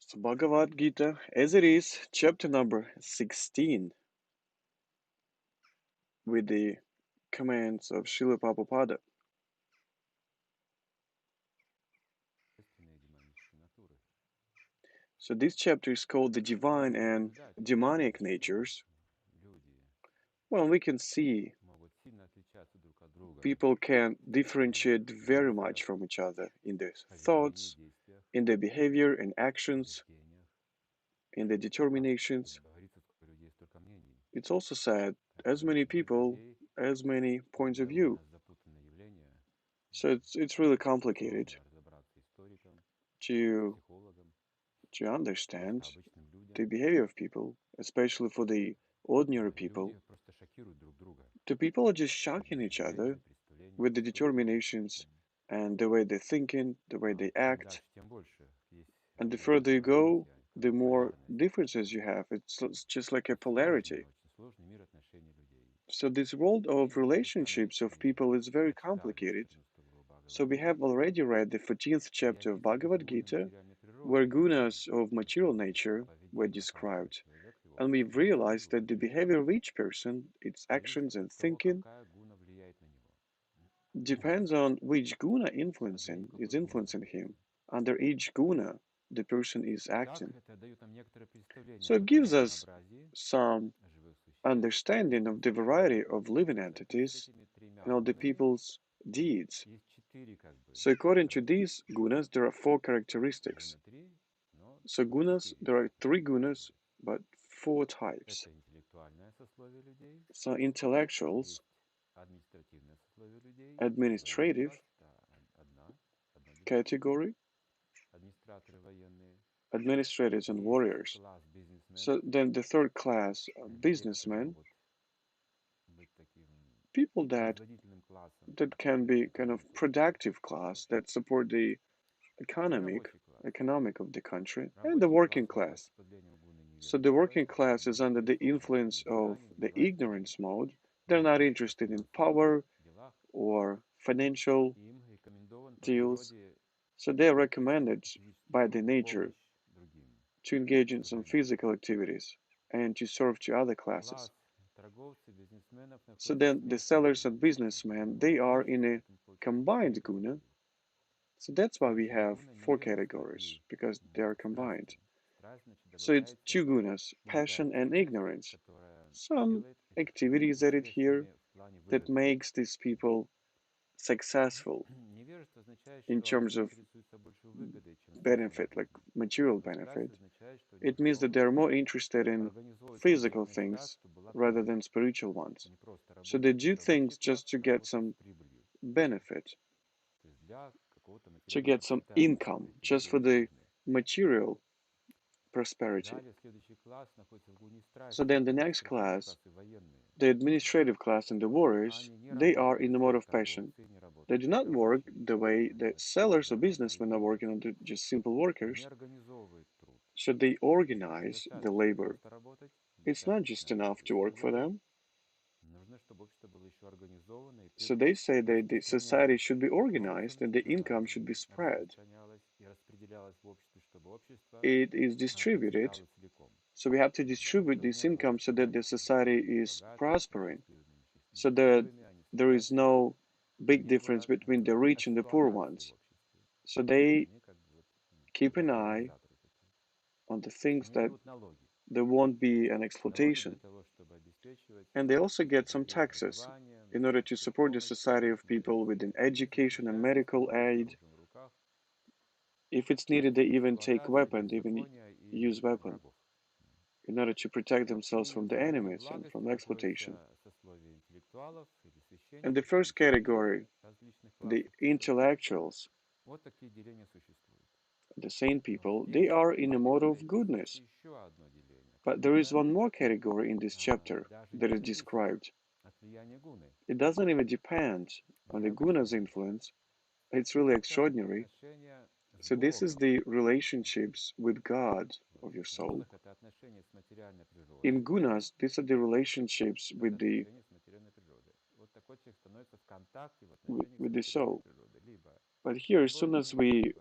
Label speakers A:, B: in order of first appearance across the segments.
A: So Bhagavad-gita As It Is, chapter number 16, with the commands of Srila Prabhupada. So this chapter is called the divine and demoniac natures. Well, we can see people can differentiate very much from each other in their thoughts, in their behavior and actions, in their determinations. It's also said, as many people, as many points of view. So it's really complicated to understand the behavior of people, especially for the ordinary people. The people are just shocking each other with the determinations and the way they're thinking, the way they act. And the further you go, the more differences you have. It's just like a polarity. So this world of relationships of people is very complicated. So we have already read the 14th chapter of Bhagavad-gita, where gunas of material nature were described. And we've realized that the behavior of each person, its actions and thinking, depends on which guna is influencing him. Under each guna, the person is acting. So it gives us some understanding of the variety of living entities and of the people's deeds. So according to these gunas, there are four characteristics. So gunas, there are three gunas, but four types. So intellectuals, administrative category, administrators and warriors. So then the third class, businessmen, people that can be kind of productive class that support the economic of the country, and the working class. So the working class is under the influence of the ignorance mode. They're not interested in power or financial deals. So they are recommended by the nature to engage in some physical activities and to serve to other classes. So then the sellers and businessmen, they are in a combined guna. So that's why we have four categories, because they are combined. So it's two gunas, passion and ignorance. Some activities added here that makes these people successful in terms of benefit, like material benefit. It means that they're more interested in physical things rather than spiritual ones. So they do things just to get some benefit, to get some income, just for the material prosperity. So then the next class, the administrative class and the warriors, they are in the mode of passion. They do not work the way the sellers or businessmen are working, on just simple workers. So they organize the labor. It's not just enough to work for them. So they say that the society should be organized and the income should be spread. It is distributed. So we have to distribute this income so that the society is prospering, so that there is no big difference between the rich and the poor ones. So they keep an eye on the things that there won't be an exploitation. And they also get some taxes in order to support the society of people with an education and medical aid. If it's needed, they even take weapons, even use weapons in order to protect themselves from the enemies and from exploitation. And the first category, the intellectuals, the sane people, they are in a mode of goodness. But there is one more category in this chapter that is described. It doesn't even depend on the guna's influence. It's really extraordinary. So this is the relationships with God of your soul. In gunas, these are the relationships with the soul. But here, as soon as we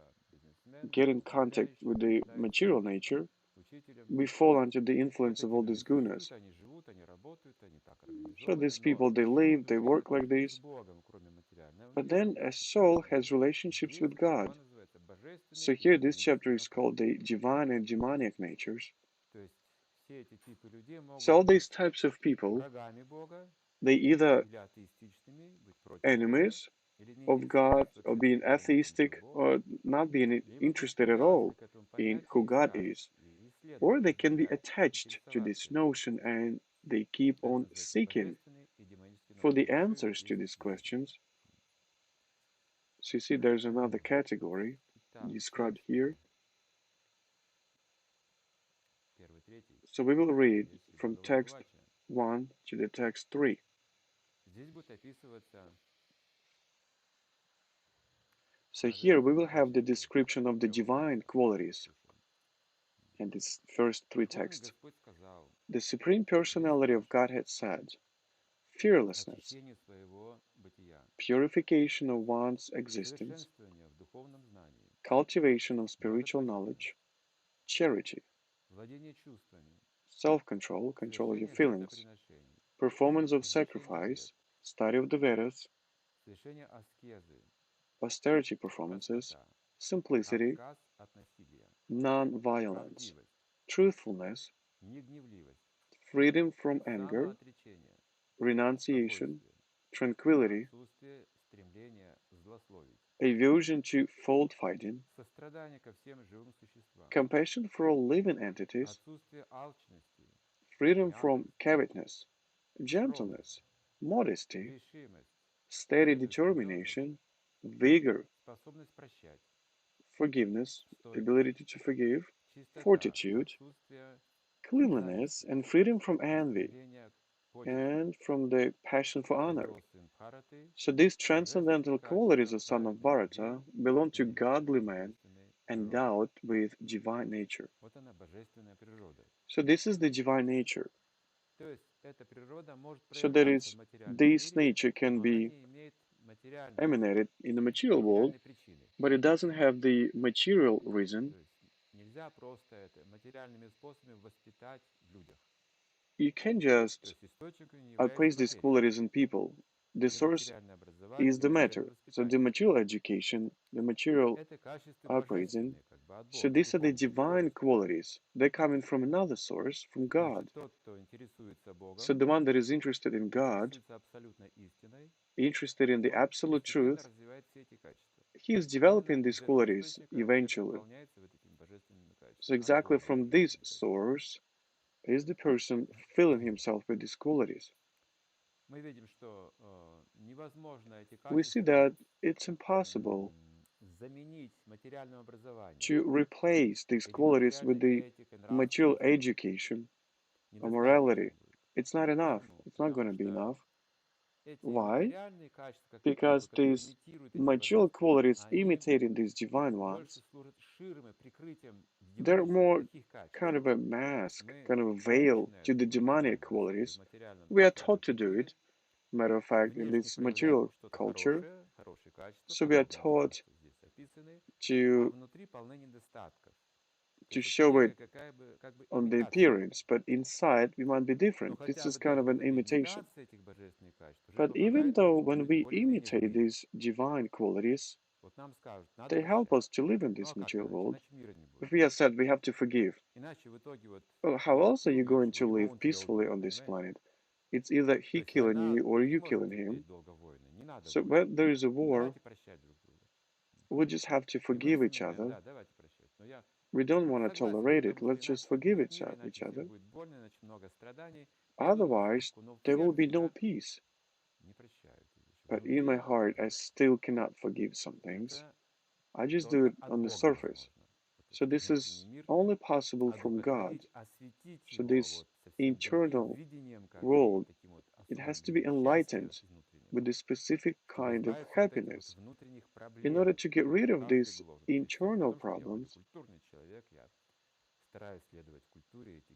A: get in contact with the material nature, we fall under the influence of all these gunas. So these people, they live, they work like this, but then a soul has relationships with God. So here this chapter is called the divine and demoniac natures. So all these types of people, they either enemies of God or being atheistic or not being interested at all in who God is, or they can be attached to this notion and they keep on seeking for the answers to these questions. So you see, there's another category described here. So we will read from text 1 to the text 3. So here we will have the description of the divine qualities in these first three texts. The Supreme Personality of Godhead said, fearlessness, purification of one's existence, cultivation of spiritual knowledge, charity, self-control, control of your feelings, performance of sacrifice, study of the Vedas, austerity performances, simplicity, non-violence, truthfulness, freedom from anger, renunciation, tranquility, aversion to fault-finding, compassion for all living entities, freedom from covetousness, gentleness, modesty, steady determination, vigor, forgiveness, ability to forgive, fortitude, cleanliness, and freedom from envy and from the passion for honor. So these transcendental qualities of son of Bharata belong to godly man endowed with divine nature. So this is the divine nature. So that is, this nature can be emanated in the material world, but it doesn't have the material reason. You can just outplace these qualities in people. The source is the matter. So the material education, the material uprising. So these are the divine qualities. They're coming from another source, from God. So the one that is interested in God, interested in the absolute truth, he is developing these qualities eventually. So exactly from this source is the person filling himself with these qualities. We see that it's impossible to replace these qualities with the material education or morality. It's not enough. It's not going to be enough. Why? Because these material qualities imitating these divine ones, they're more kind of a mask, kind of a veil to the demonic qualities. We are taught to do it, matter of fact, in this material culture. So we are taught to show it on the appearance, but inside we might be different. This is kind of an imitation. But even though when we imitate these divine qualities, they help us to live in this material world. If we are said we have to forgive, well, how else are you going to live peacefully on this planet? It's either he killing you or you killing him. So when there is a war, we just have to forgive each other. We don't want to tolerate it. Let's just forgive each other. Otherwise, there will be no peace. But in my heart, I still cannot forgive some things. I just do it on the surface. So this is only possible from God. So this internal world, it has to be enlightened with a specific kind of happiness. In order to get rid of these internal problems,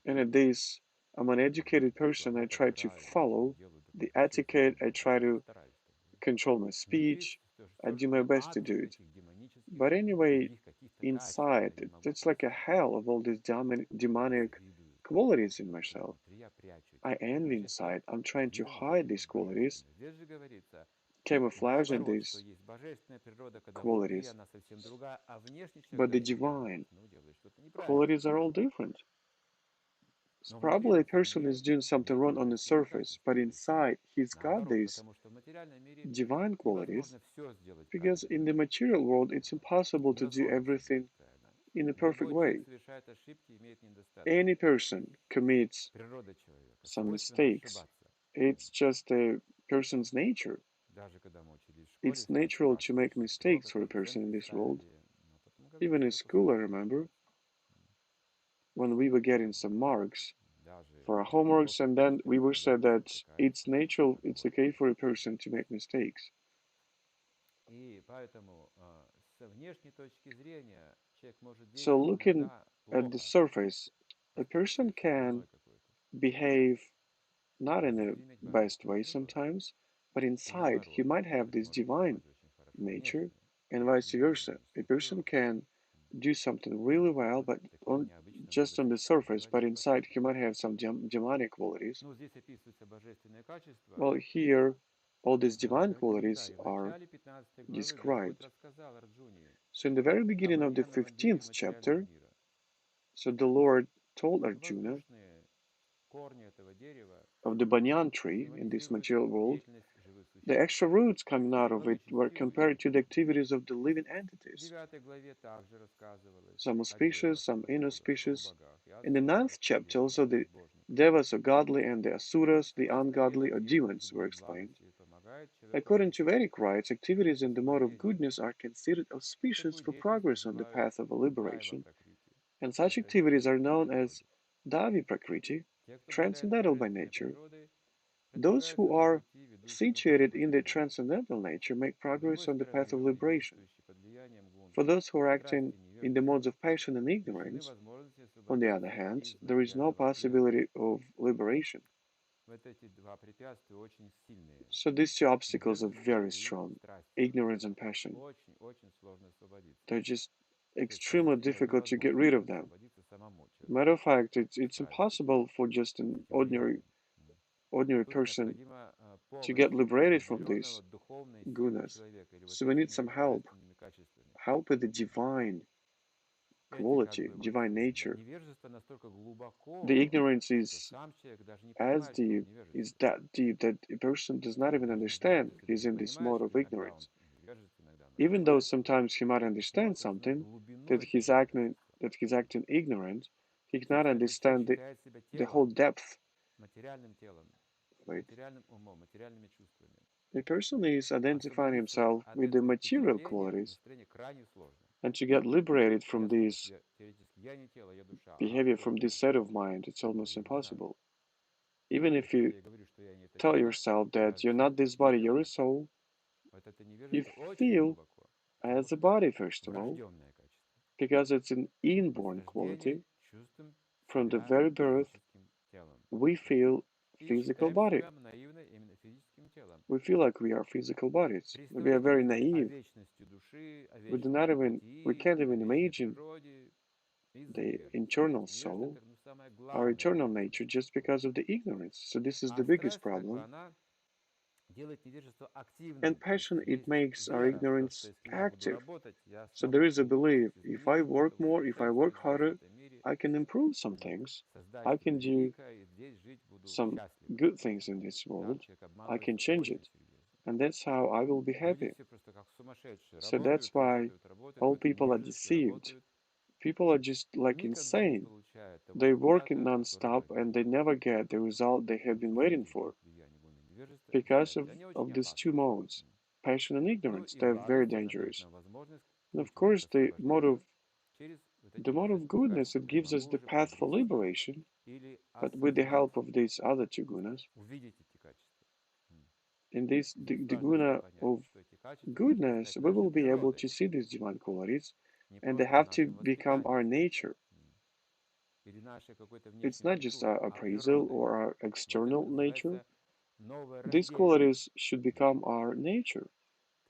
A: and at this, I'm an educated person, I try to follow the etiquette, I try to control my speech, I do my best to do it. But anyway, inside. It's like a hell of all these demonic qualities in myself. I envy inside. I'm trying to hide these qualities, camouflaging these qualities. But the divine qualities are all different. So probably a person is doing something wrong on the surface, but inside he's got these divine qualities because in the material world it's impossible to do everything in a perfect way. Any person commits some mistakes. It's just a person's nature. It's natural to make mistakes for a person in this world. Even in school, I remember when we were getting some marks for our homeworks, and then we were said that it's natural, it's okay for a person to make mistakes. So looking at the surface, a person can behave not in the best way sometimes, but inside he might have this divine nature, and vice versa. A person can do something really well, but just on the surface, but inside he might have some demonic qualities. Well, here all these divine qualities are described. So in the very beginning of the 15th chapter, so the Lord told Arjuna of the banyan tree in this material world, the extra roots coming out of it were compared to the activities of the living entities, some auspicious, some inauspicious. In the 9th chapter, also the devas are godly and the asuras, the ungodly or demons, were explained. According to Vedic rites, activities in the mode of goodness are considered auspicious for progress on the path of liberation, and such activities are known as Davi Prakriti, transcendental by nature. Those who are situated in the transcendental nature make progress on the path of liberation. For those who are acting in the modes of passion and ignorance, on the other hand, there is no possibility of liberation. So these two obstacles are very strong, ignorance and passion. They're just extremely difficult to get rid of them. Matter of fact, it's impossible for just an ordinary person to get liberated from these gunas. So we need some help with the divine quality, divine nature. The ignorance is as deep, is that deep that a person does not even understand he's in this mode of ignorance. Even though sometimes he might understand something, that he's acting ignorant, he cannot understand the whole depth of it. A person is identifying himself with the material qualities, and to get liberated from this behavior, from this set of mind, it's almost impossible. Even if you tell yourself that you're not this body, you're a soul, you feel as a body, first of all, because it's an inborn quality. From the very birth, we feel physical body. We feel like we are physical bodies. We are very naive. We can't even imagine the internal soul, our eternal nature, just because of the ignorance. So this is the biggest problem. And passion, it makes our ignorance active. So there is a belief, if I work more, if I work harder, I can improve some things. I can do some good things in this world. I can change it. And that's how I will be happy. So that's why all people are deceived. People are just like insane. They work non-stop and they never get the result they have been waiting for. Because of these two modes, passion and ignorance, they're very dangerous. And of course, the mode of goodness, it gives us the path for liberation, but with the help of these other two gunas. In this, the guna of goodness, we will be able to see these divine qualities, and they have to become our nature. It's not just our appraisal or our external nature. These qualities should become our nature.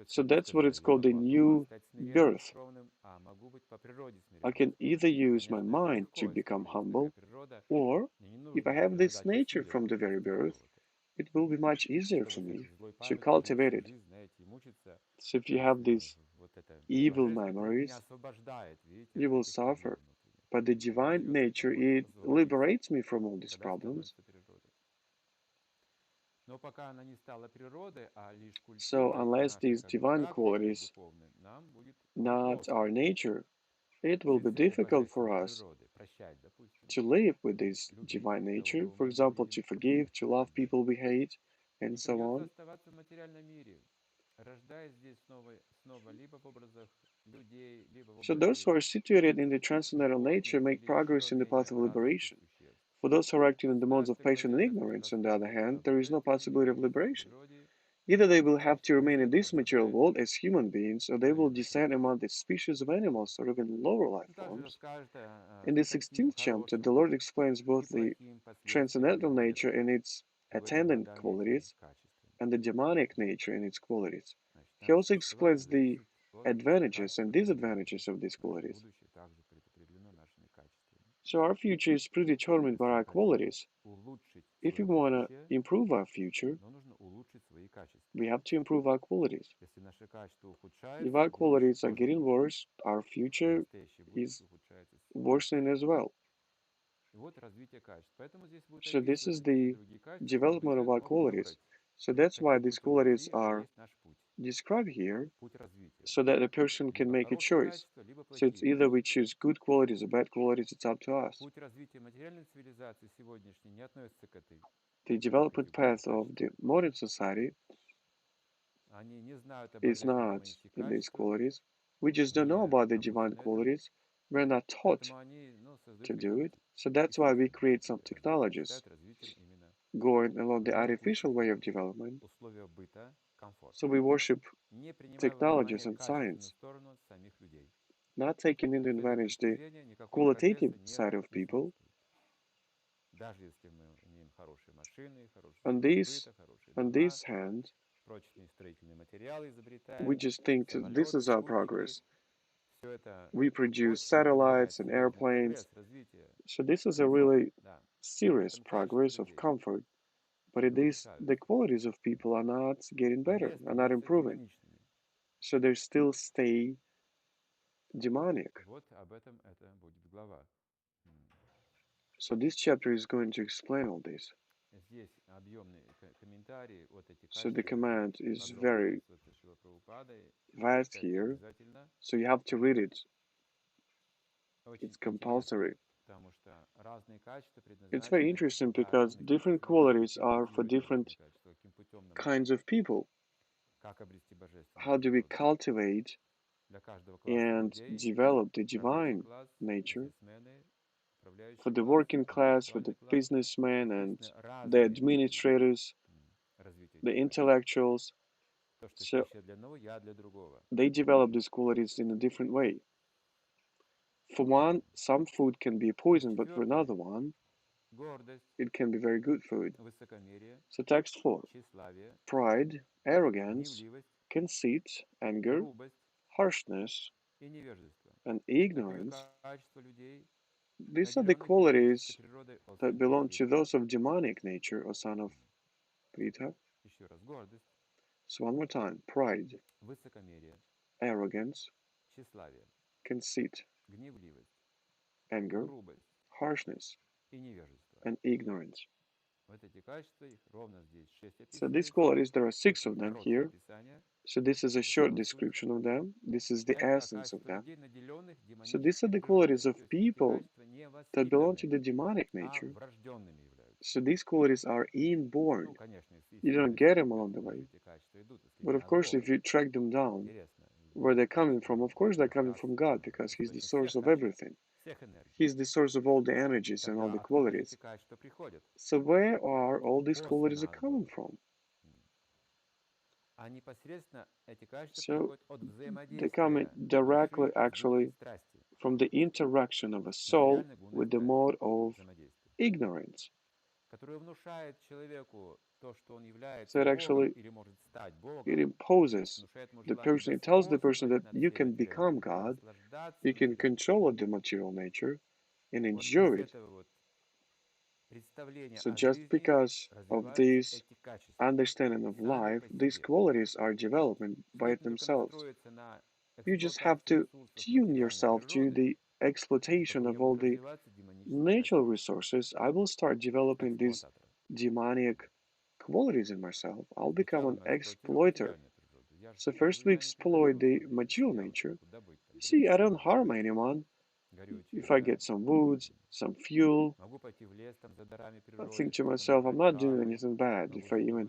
A: So that's what it's called the new birth. I can either use my mind to become humble, or if I have this nature from the very birth, it will be much easier for me to cultivate it. So if you have these evil memories, you will suffer. But the divine nature, it liberates me from all these problems. So unless these divine qualities not our nature, it will be difficult for us to live with this divine nature. For example, to forgive, to love people we hate, and so on. So those who are situated in the transcendental nature make progress in the path of liberation. For those who are acting in the modes of passion and ignorance, on the other hand, there is no possibility of liberation. Either they will have to remain in this material world as human beings, or they will descend among the species of animals or even lower life forms. In the 16th chapter, the Lord explains both the transcendental nature and its attendant qualities, and the demoniac nature and its qualities. He also explains the advantages and disadvantages of these qualities. So our future is predetermined by our qualities. If we want to improve our future, we have to improve our qualities. If our qualities are getting worse, our future is worsening as well. So this is the development of our qualities. So that's why these qualities are described here, so that a person can make a choice. So it's either we choose good qualities or bad qualities, it's up to us. The development path of the modern society is not in these qualities. We just don't know about the divine qualities. We're not taught to do it. So that's why we create some technologies going along the artificial way of development. So we worship technologies and science, not taking into advantage the qualitative side of people. On this hand, we just think this is our progress. We produce satellites and airplanes. So this is a really serious progress of comfort. But it is the qualities of people are not getting better, are not improving. So they still stay demonic. So this chapter is going to explain all this. So the command is very vast here. So you have to read it. It's compulsory. It's very interesting because different qualities are for different kinds of people. How do we cultivate and develop the divine nature for the working class, for the businessmen and the administrators, the intellectuals? So they develop these qualities in a different way. For one, some food can be a poison, but for another one, it can be very good food. So text 4. Pride, arrogance, conceit, anger, harshness, and ignorance. These are the qualities that belong to those of demonic nature, O son of Pritha. So one more time. Pride, arrogance, conceit, anger, harshness, and ignorance. So these qualities, there are 6 of them here. So this is a short description of them. This is the essence of them. So these are the qualities of people that belong to the demonic nature. So these qualities are inborn. You don't get them along the way. But of course, if you track them down, where they're coming from, of course they're coming from God, because He's the source of everything. He's the source of all the energies and all the qualities. So where are all these qualities coming from? So they come directly, actually, from the interaction of a soul with the mode of ignorance. So it imposes the person, it tells the person that you can become God, you can control the material nature and enjoy it. So just because of this understanding of life, these qualities are developing by themselves. You just have to tune yourself to the exploitation of all the natural resources. I will start developing these demoniac qualities in myself. I'll become an exploiter. So first we exploit the material nature. See, I don't harm anyone. If I get some woods, some fuel, I think to myself, I'm not doing anything bad. If I even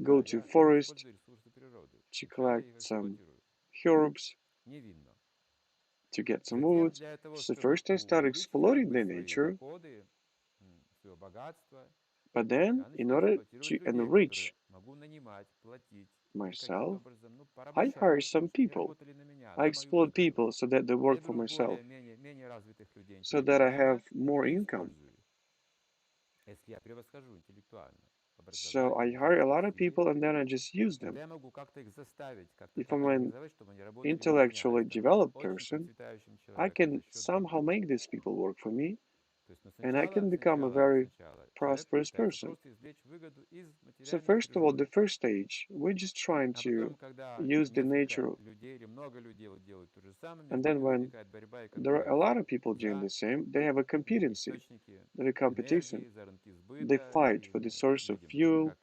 A: go to forest to collect some herbs, to get some woods. So first I start exploring the nature, but then in order to enrich myself, I hire some people. I exploit people so that they work for myself, so that I have more income. So I hire a lot of people and then I just use them. If I'm an intellectually developed person, I can somehow make these people work for me and I can become a very prosperous person. So first of all, the first stage, we're just trying to use the nature. And then when there are a lot of people doing the same, they have a competency, a competition. They fight for the source of fuel,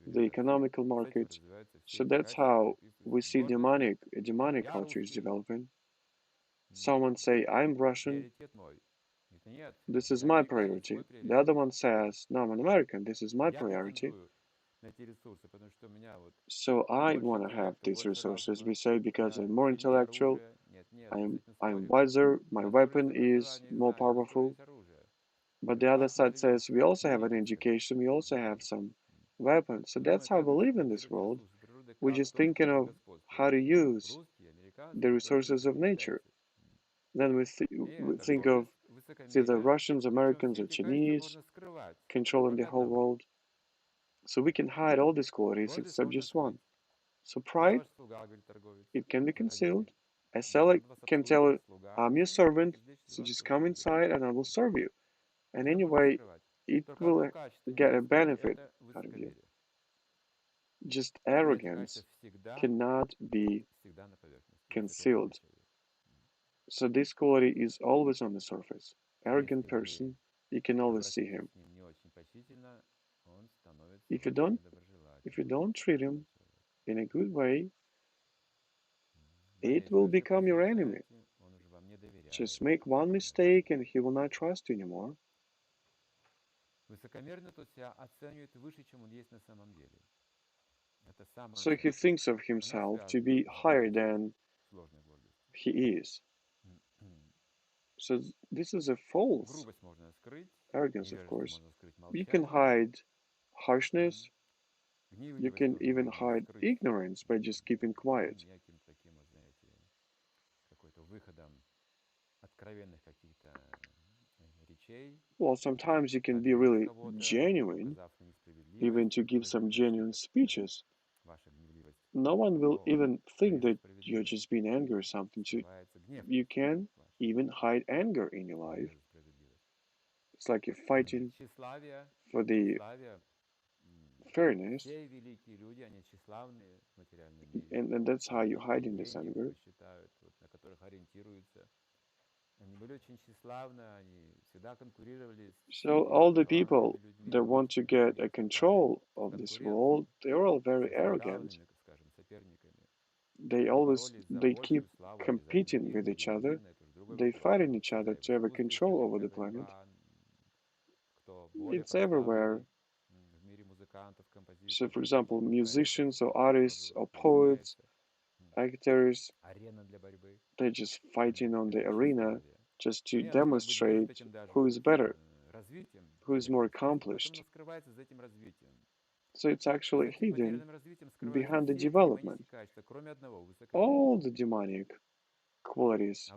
A: the economical market. So that's how we see a demonic culture is developing. Someone say, I'm Russian, this is my priority. The other one says, no, I'm an American, this is my priority. So I want to have these resources, we say, because I'm more intellectual, I'm wiser, my weapon is more powerful. But the other side says we also have an education, we also have some weapons. So that's how we live in this world. We're just thinking of how to use the resources of nature. Then we think of either Russians, Americans, or Chinese controlling the whole world. So we can hide all these qualities except just one. So pride, it can be concealed. A seller can tell, I'm your servant, so just come inside and I will serve you. And anyway, it will get a benefit out of you. Just arrogance cannot be concealed. So this quality is always on the surface. Arrogant person, you can always see him. If you don't, if you don't treat him in a good way, it will become your enemy. Just make one mistake and he will not trust you anymore. So he thinks of himself to be higher than he is. So this is a false arrogance, of course. You can hide harshness, you can even hide ignorance by just keeping quiet. Well, sometimes you can be really genuine, even to give some genuine speeches. No one will even think that you're just being angry or something. You can even hide anger in your life. It's like you're fighting for the fairness, and that's how you hide in this anger. So all the people that want to get a control of this world, they're all very arrogant. They keep competing with each other. They fighting each other to have a control over the planet. It's everywhere. So, for example, musicians or artists or poets, actors, they're just fighting on the arena just to demonstrate who is better, who is more accomplished. So it's actually hidden behind the development. All the demonic qualities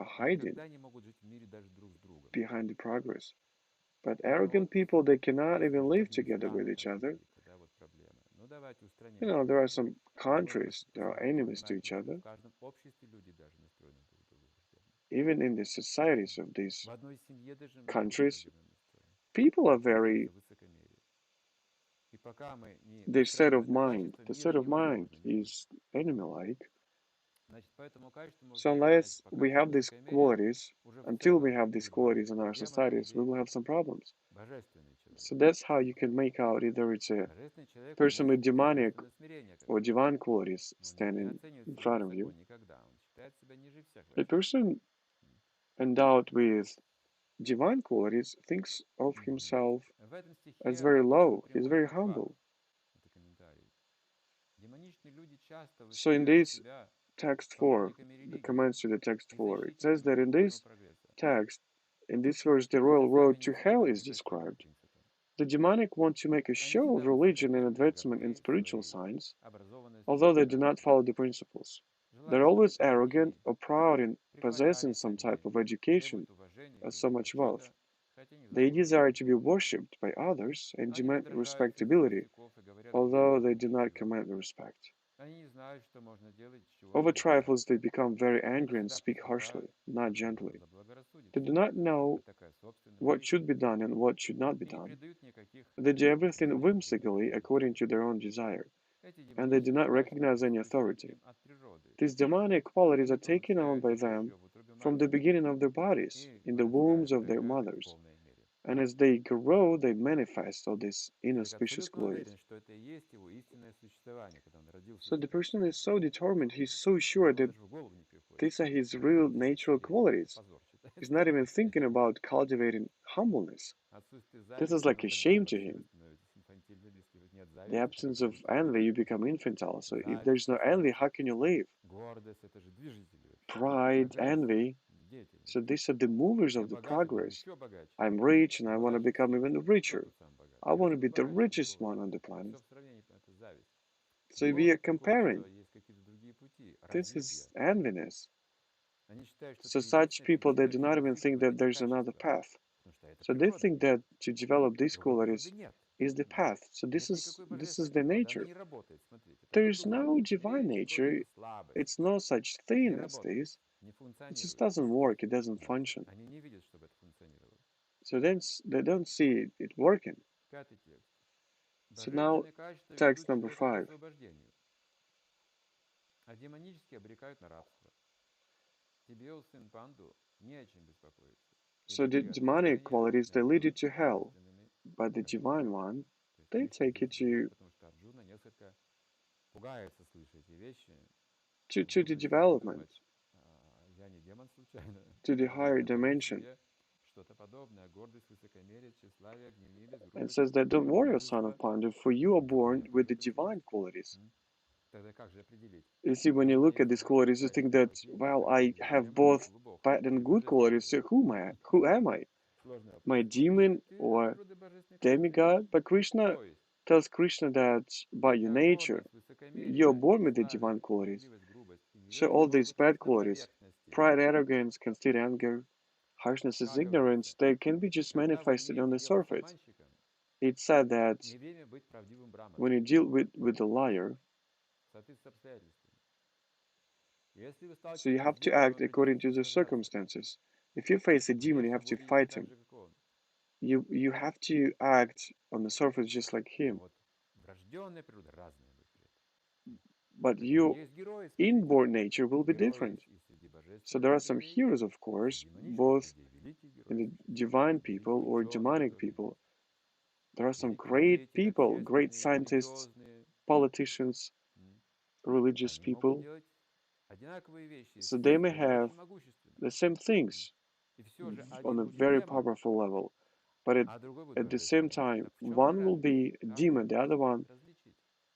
A: are hidden behind the progress. But arrogant people, they cannot even live together with each other. There are some countries that are enemies to each other. Even in the societies of these countries, people are very, their the set of mind is enemy-like. So unless we have these qualities, until we have these qualities in our societies, we will have some problems. So that's how you can make out either it's a person with demonic or divine qualities standing in front of you. A person endowed with divine qualities thinks of himself as very low. He's very humble. So in this text 4, the comments to the text 4, it says that in this text, in this verse, the royal road to hell is described. The demonic want to make a show of religion and advancement in spiritual science, although they do not follow the principles. They're always arrogant or proud in possessing some type of education or so much wealth. They desire to be worshipped by others and demand respectability, although they do not command respect. Over trifles, they become very angry and speak harshly, not gently. They do not know what should be done and what should not be done. They do everything whimsically according to their own desire, and they do not recognize any authority. These demonic qualities are taken on by them from the beginning of their bodies, in the wombs of their mothers, and as they grow, they manifest all these inauspicious qualities. So the person is so determined, he's so sure that these are his real natural qualities. He's not even thinking about cultivating humbleness. This is like a shame to him. The absence of envy, you become infantile. So if there's no envy, how can you live? Pride, envy. So these are the movers of the progress. I'm rich and I want to become even richer. I want to be the richest one on the planet. So we are comparing. This is enviness. So such people, they do not even think that there's another path. So they think that to develop these qualities is the path. So this is the nature. There is no divine nature. It's no such thing as this. It just doesn't work. It doesn't function. So then they don't see it working. So now, text number 5. So the demonic qualities, they lead you to hell, but the divine one, they take you to the development, to the higher dimension. And says that don't worry, O son of Pāṇḍu, for you are born with the divine qualities. You see, when you look at these qualities, you think that, well, I have both bad and good qualities, so who am I? My demon or demigod? But Krishna tells Krishna that by your nature, you're born with the divine qualities. So all these bad qualities, pride, arrogance, conceit, anger, harshness, is ignorance, they can be just manifested on the surface. It's said that when you deal with a liar, so you have to act according to the circumstances. If you face a demon, you have to fight him. You have to act on the surface just like him. But your inborn nature will be different. So there are some heroes, of course, both in the divine people or demonic people. There are some great people, great scientists, politicians, religious people. So they may have the same things on a very powerful level, but at the same time, one will be a demon, the other one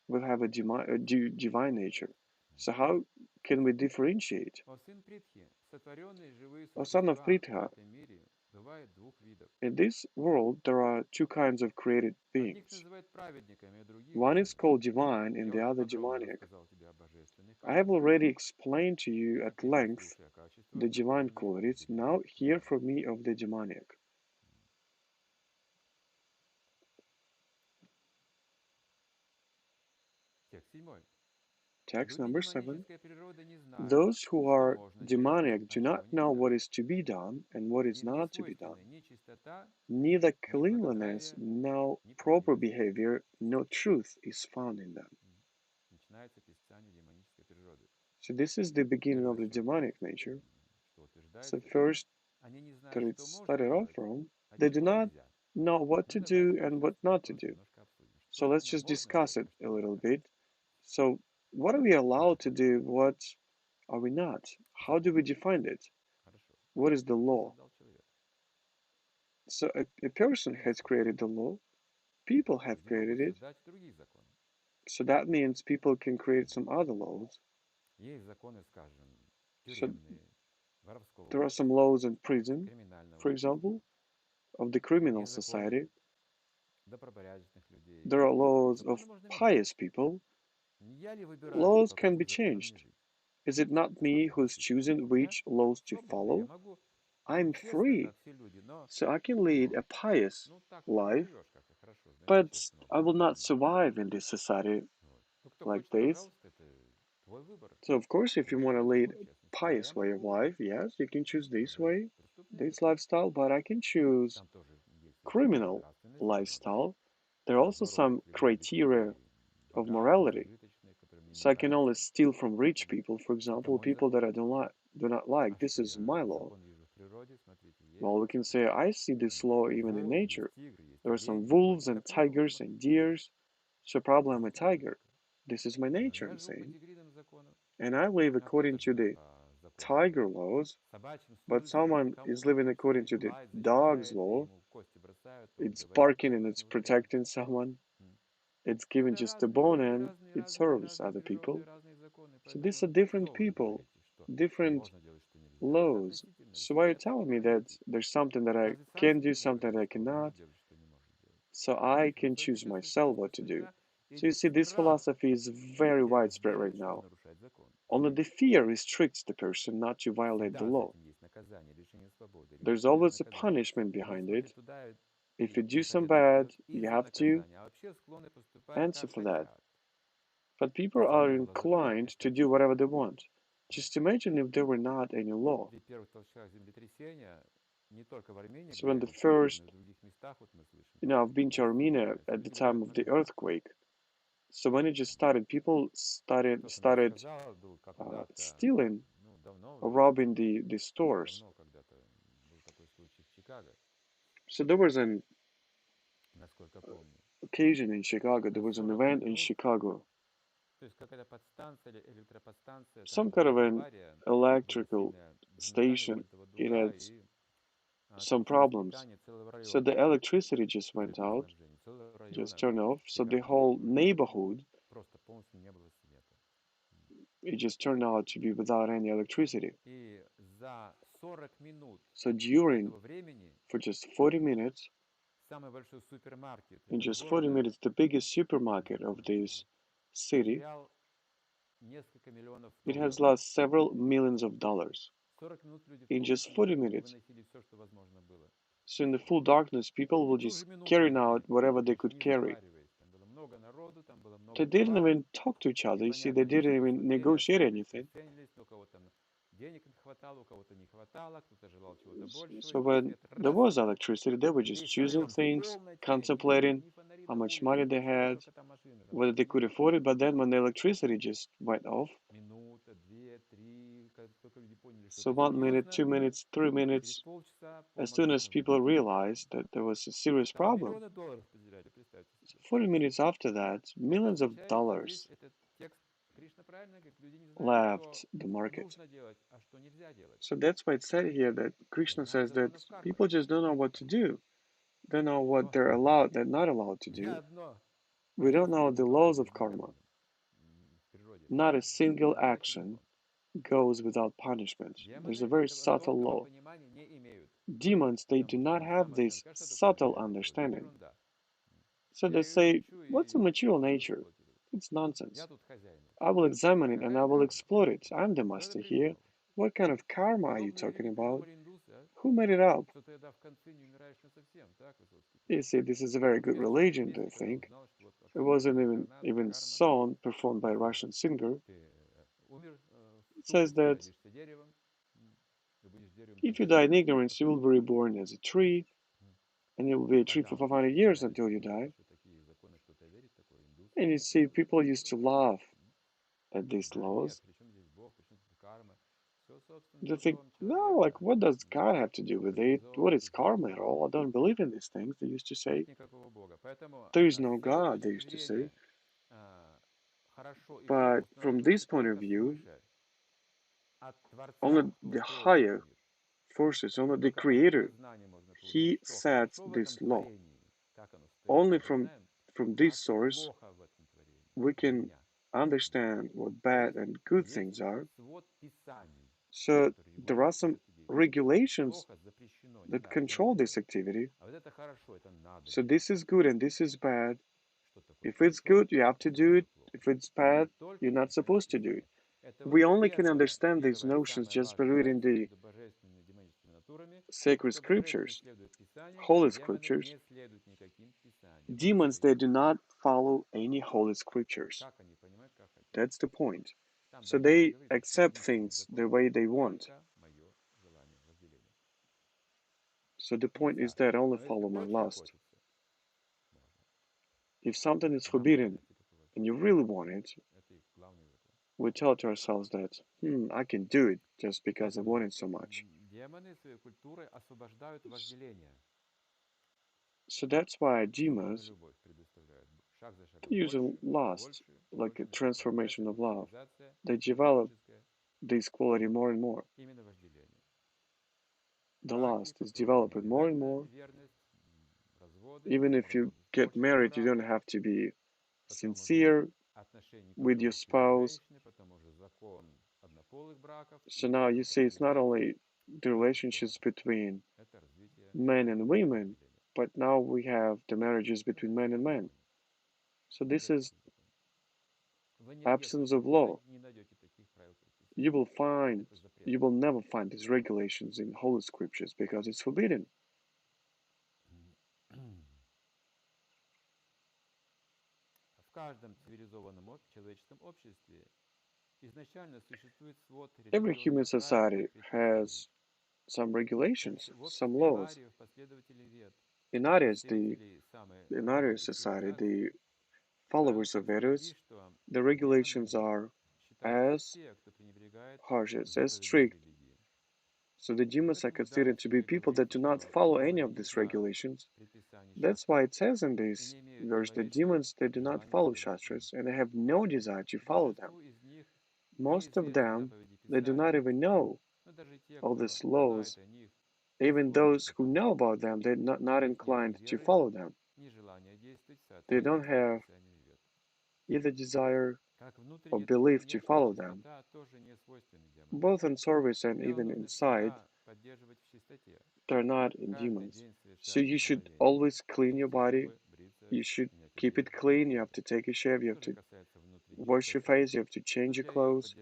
A: will have a divine nature. So how can we differentiate? O son of Pritha, in this world there are two kinds of created beings. One is called divine and the other demoniac. I have already explained to you at length the divine qualities. Now hear from me of the demoniac. Text number 7. Those who are demoniac do not know what is to be done and what is not to be done. Neither cleanliness, nor proper behavior, nor truth is found in them. So this is the beginning of the demonic nature. So first, that it started off from, they do not know what to do and what not to do. So let's just discuss it a little bit. So what are we allowed to do? What are we not? How do we define it? What is the law? So a person has created the law. People have created it. So that means people can create some other laws. So there are some laws in prison, for example, of the criminal society. There are laws of pious people. Laws can be changed. Is it not me who's choosing which laws to follow? I'm free, so I can lead a pious life, but I will not survive in this society like this. So of course, if you want to lead a pious way of life, yes, you can choose this way, this lifestyle, but I can choose criminal lifestyle. There are also some criteria of morality. So I can only steal from rich people, for example, people that I do not like. This is my law. Well, we can say I see this law even in nature. There are some wolves and tigers and deers. So probably I'm a tiger. This is my nature, I'm saying. And I live according to the tiger laws, but someone is living according to the dog's law. It's barking and it's protecting someone. It's giving just a bone and it serves other people. So these are different people, different laws. So why are you telling me that there's something that I can do, something that I cannot? So I can choose myself what to do. So you see, this philosophy is very widespread right now. Only the fear restricts the person not to violate the law. There's always a punishment behind it. If you do some bad, you have to answer for that. But people are inclined to do whatever they want. Just imagine if there were not any law. So when the first, I've been to Armenia at the time of the earthquake. So when it just started, people started stealing or robbing the stores. So there was an occasion in Chicago. There was an event in Chicago. Some kind of an electrical station. It had some problems. So the electricity just went out, just turned off. So the whole neighborhood, it just turned out to be without any electricity. So for just 40 minutes, in just 40 minutes, the biggest supermarket of this city, it has lost several millions of dollars in just 40 minutes. So in the full darkness, people will just carry out whatever they could carry. They didn't even talk to each other. You see, they didn't even negotiate anything. So when there was electricity, they were just choosing things, contemplating how much money they had, whether they could afford it. But then when the electricity just went off, so 1 minute, 2 minutes, 3 minutes, as soon as people realized that there was a serious problem, 40 minutes after that, millions of dollars left the market. So that's why it's said here that Krishna says that people just don't know what to do. They know what they're allowed, they're not allowed to do. We don't know the laws of karma. Not a single action goes without punishment. There's a very subtle law. Demons, they do not have this subtle understanding. So they say, what's a material nature? It's nonsense. I will examine it and I will explore it. I'm the master here. What kind of karma are you talking about? Who made it up? You see, this is a very good religion, they think. It wasn't even song performed by a Russian singer. It says that if you die in ignorance, you will be reborn as a tree, and you will be a tree for 500 years until you die. And you see, people used to laugh at these laws. They think, no, like, what does God have to do with it? What is karma at all? I don't believe in these things. They used to say, there is no God, they used to say. But from this point of view, only the higher forces, only the Creator, He sets this law. Only from this source we can understand what bad and good things are. So there are some regulations that control this activity. So this is good and this is bad. If it's good, you have to do it. If it's bad, you're not supposed to do it. We only can understand these notions just by reading the sacred scriptures, holy scriptures. Demons, they do not follow any holy scriptures. That's the point. So they accept things the way they want. So the point is that only follow my lust. If something is forbidden and you really want it, we tell to ourselves that, I can do it just because I want it so much. So that's why demons use lust, like a transformation of love. They develop this quality more and more. The lust is developing more and more. Even if you get married, you don't have to be sincere with your spouse. So now you see it's not only the relationships between men and women, but now we have the marriages between men and men. So this is absence of law. You will never find these regulations in holy scriptures because it's forbidden. Every human society has some regulations, some laws. In Arya society, the followers of Vedas, the regulations are as harsh, as strict. So the demons are considered to be people that do not follow any of these regulations. That's why it says in this verse that demons, they do not follow Shastras and they have no desire to follow them. Most of them, they do not even know all these laws. Even those who know about them, they're not inclined to follow them. They don't have either desire or belief to follow them, both in service and even inside. They're not in demons. So you should always clean your body. You should keep it clean. You have to take a shave. You have to wash your face. You have to change your clothes.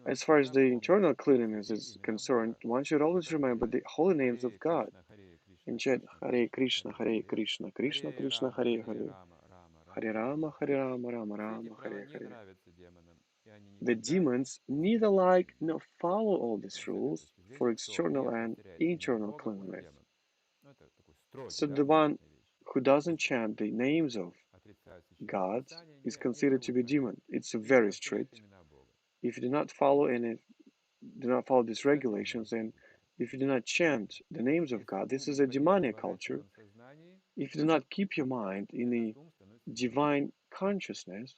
A: As far as the internal cleanliness is concerned, one should always remember the holy names of God and chant Hare Krishna, Krishna Krishna, Hare Hare, Hare Rama, Rama Rama, Hare Hare. The demons neither like nor follow all these rules for external and internal cleanliness. So the one who doesn't chant the names of God is considered to be demon. It's very strict. If you do not follow these regulations, and if you do not chant the names of God, this is a demoniac culture. If you do not keep your mind in the divine consciousness,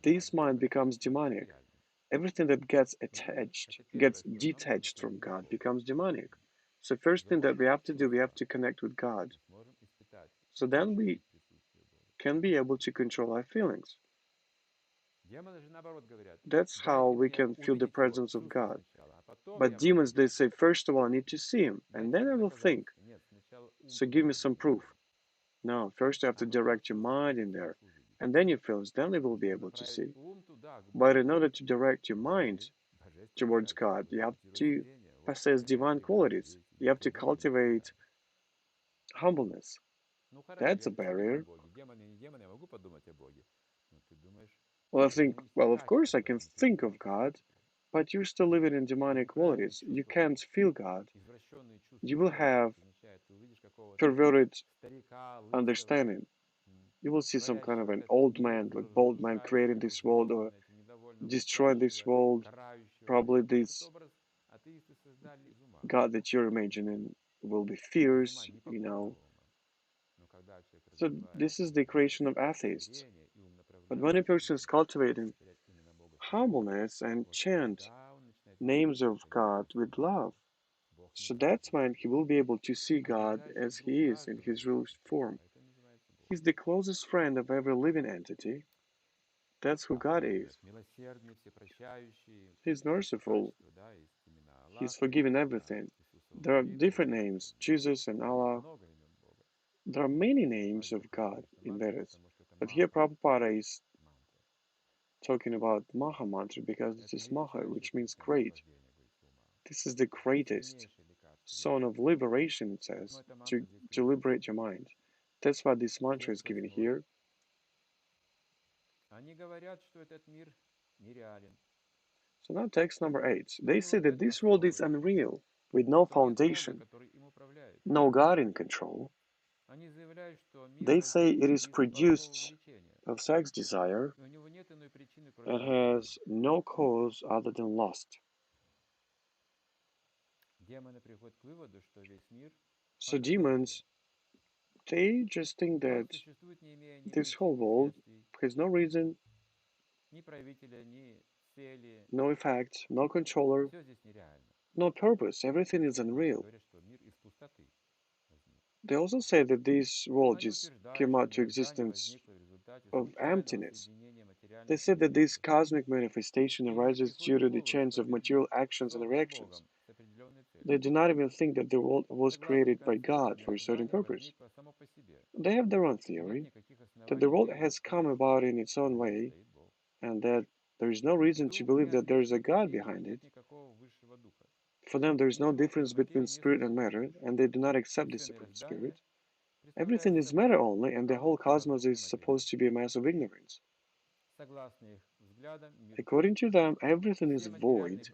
A: this mind becomes demonic. Everything that gets detached from God becomes demonic. So first thing that we have to do, we have to connect with God. So then we can be able to control our feelings. That's how we can feel the presence of God. But demons, they say, first of all, I need to see him, and then I will think. So give me some proof. No, first you have to direct your mind in there, and then your feelings, then you will be able to see. But in order to direct your mind towards God, you have to possess divine qualities. You have to cultivate humbleness. That's a barrier. Well, I think, well, of course I can think of God, but you're still living in demonic qualities. You can't feel God. You will have perverted understanding. You will see some kind of an old man, like bold man creating this world or destroying this world. Probably this God that you're imagining will be fierce. So this is the creation of atheists. But when a person is cultivating humbleness and chant names of God with love, so that's when he will be able to see God as he is in his real form. He's the closest friend of every living entity. That's who God is. He's merciful. He's forgiven everything. There are different names, Jesus and Allah. There are many names of God in Vedas. But here Prabhupada is talking about Maha Mantra because this is Maha, which means great. This is the greatest son of liberation, it says, to liberate your mind. That's what this mantra is given here. So now text number 8. They say that this world is unreal, with no foundation, no God in control. They say it is produced of sex desire and has no cause other than lust. So demons, they just think that this whole world has no reason, no effect, no controller, no purpose. Everything is unreal. They also say that this world just came out to existence of emptiness. They say that this cosmic manifestation arises due to the chance of material actions and reactions. They do not even think that the world was created by God for a certain purpose. They have their own theory that the world has come about in its own way and that there is no reason to believe that there is a God behind it. For them, there is no difference between spirit and matter, and they do not accept the Supreme Spirit. Everything is matter only, and the whole cosmos is supposed to be a mass of ignorance. According to them, everything is void,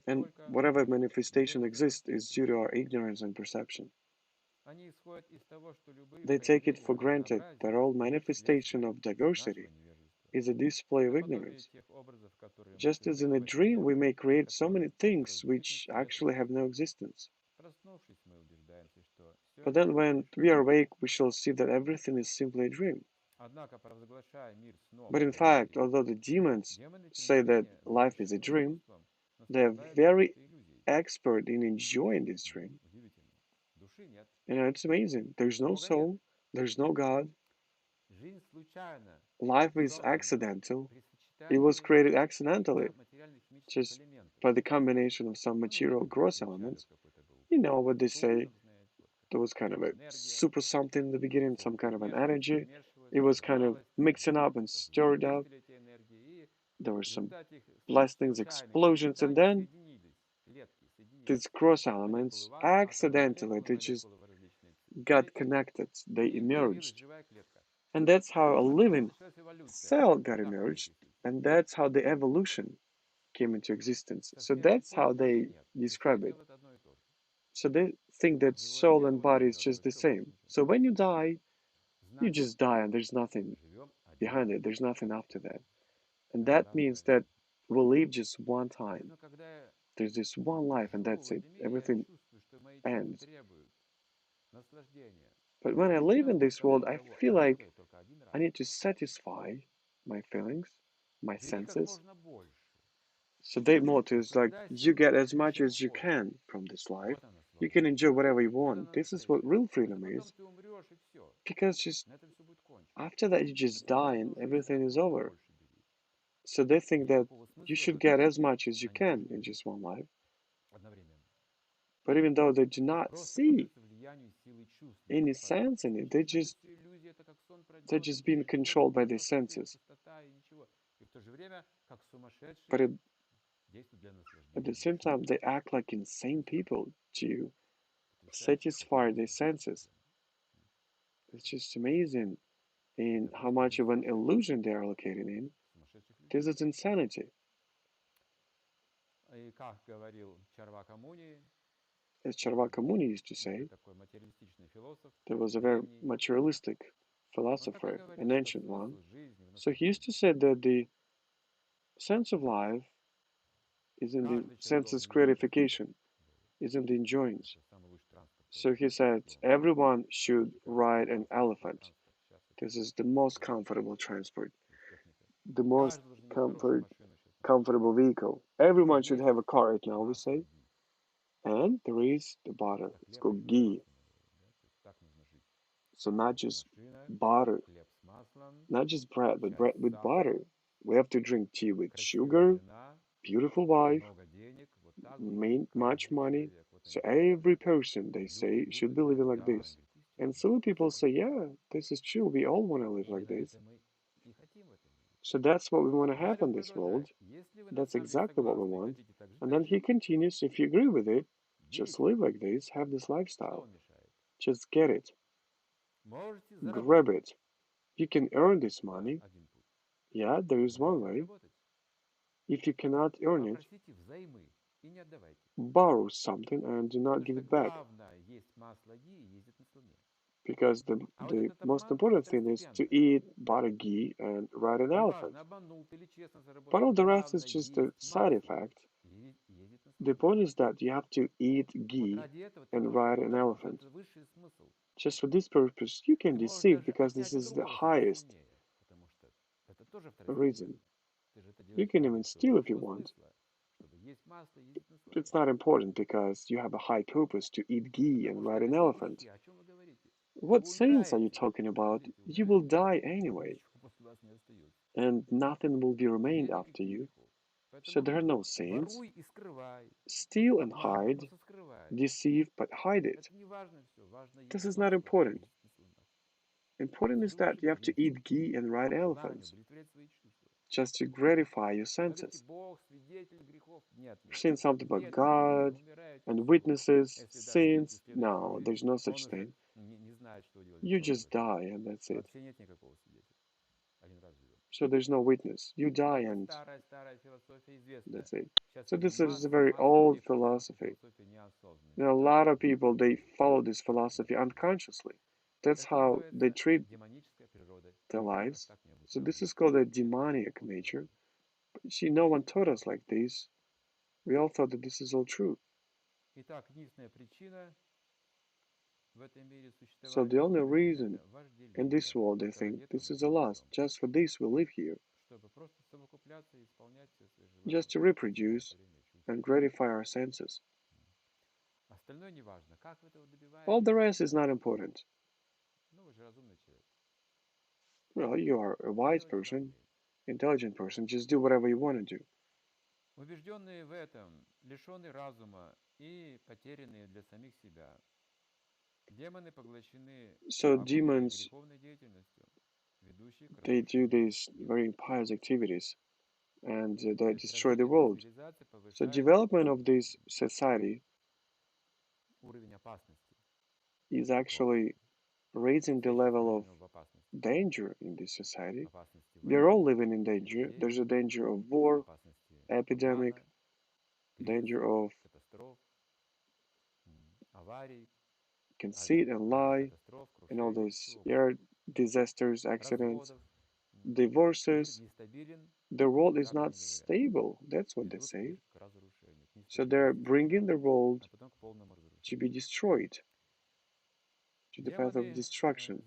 A: and whatever manifestation exists is due to our ignorance and perception. They take it for granted that all manifestation of diversity is a display of ignorance. Just as in a dream, we may create so many things which actually have no existence. But then when we are awake, we shall see that everything is simply a dream. But in fact, although the demons say that life is a dream, they are very expert in enjoying this dream. It's amazing. There's no soul, there's no God. Life is accidental. It was created accidentally, just by the combination of some material gross elements. You know what they say. There was kind of a super something in the beginning, some kind of an energy. It was kind of mixing up and stirred up. There were some blastings, explosions, and then these gross elements accidentally they just got connected. They emerged. And that's how a living cell got emerged, and that's how the evolution came into existence. So that's how they describe it. So they think that soul and body is just the same. So when you die, you just die and there's nothing behind it. There's nothing after that. And that means that we'll live just one time. There's this one life and that's it. Everything ends. But when I live in this world, I feel like I need to satisfy my feelings, my senses. So their motto is like, you get as much as you can from this life. You can enjoy whatever you want. This is what real freedom is. Because just after that, you just die and everything is over. So they think that you should get as much as you can in just one life. But even though they do not see any sense in it, they're just being controlled by their senses. But at the same time, they act like insane people to satisfy their senses. It's just amazing in how much of an illusion they are located in. This is insanity. As Charvaka Muni used to say, there was a very materialistic philosopher, an ancient one. So he used to say that the sense of life is in the senses gratification, is in the enjoyance. So he said everyone should ride an elephant. This is the most comfortable transport, the most comfortable vehicle. Everyone should have a car right now, we say. And there is the butter. It's called ghee. So not just butter, not just bread, but bread with butter. We have to drink tea with sugar, beautiful wife, make much money. So every person, they say, should be living like this. And some people say, yeah, this is true. We all want to live like this. So that's what we want to have in this world. That's exactly what we want. And then he continues, if you agree with it, just live like this, have this lifestyle. Just get it, grab it. You can earn this money. Yeah, there is one way. If you cannot earn it, borrow something and do not give it back. Because the most important thing is to eat butter ghee and ride an elephant. But all the rest is just a side effect. The point is that you have to eat ghee and ride an elephant. Just for this purpose, you can deceive because this is the highest reason. You can even steal if you want. It's not important because you have a high purpose to eat ghee and ride an elephant. What saints are you talking about? You will die anyway, and nothing will be remained after you. So there are no saints. Steal and hide, deceive but hide it. This is not important. Important is that you have to eat ghee and ride elephants, just to gratify your senses. Saying something about God and witnesses, sins, no, there's no such thing. You just die and that's it. So there's no witness. You die and that's it. So this is a very old philosophy. You know, a lot of people, they follow this philosophy unconsciously. That's how they treat their lives. So this is called a demoniac nature. But see, no one taught us like this. We all thought that this is all true. So the only reason in this world they think this is a loss, just for this we live here, just to reproduce and gratify our senses. All the rest is not important. Well, you are a wise person, intelligent person, just do whatever you want to do. So demons, they do these very impious activities and they destroy the world. So development of this society is actually raising the level of danger in this society. We're all living in danger. There's a danger of war, epidemic, danger of conceit and lie, and all those air disasters, accidents, divorces. The world is not stable. That's what they say. So they're bringing the world to be destroyed, to the path of destruction.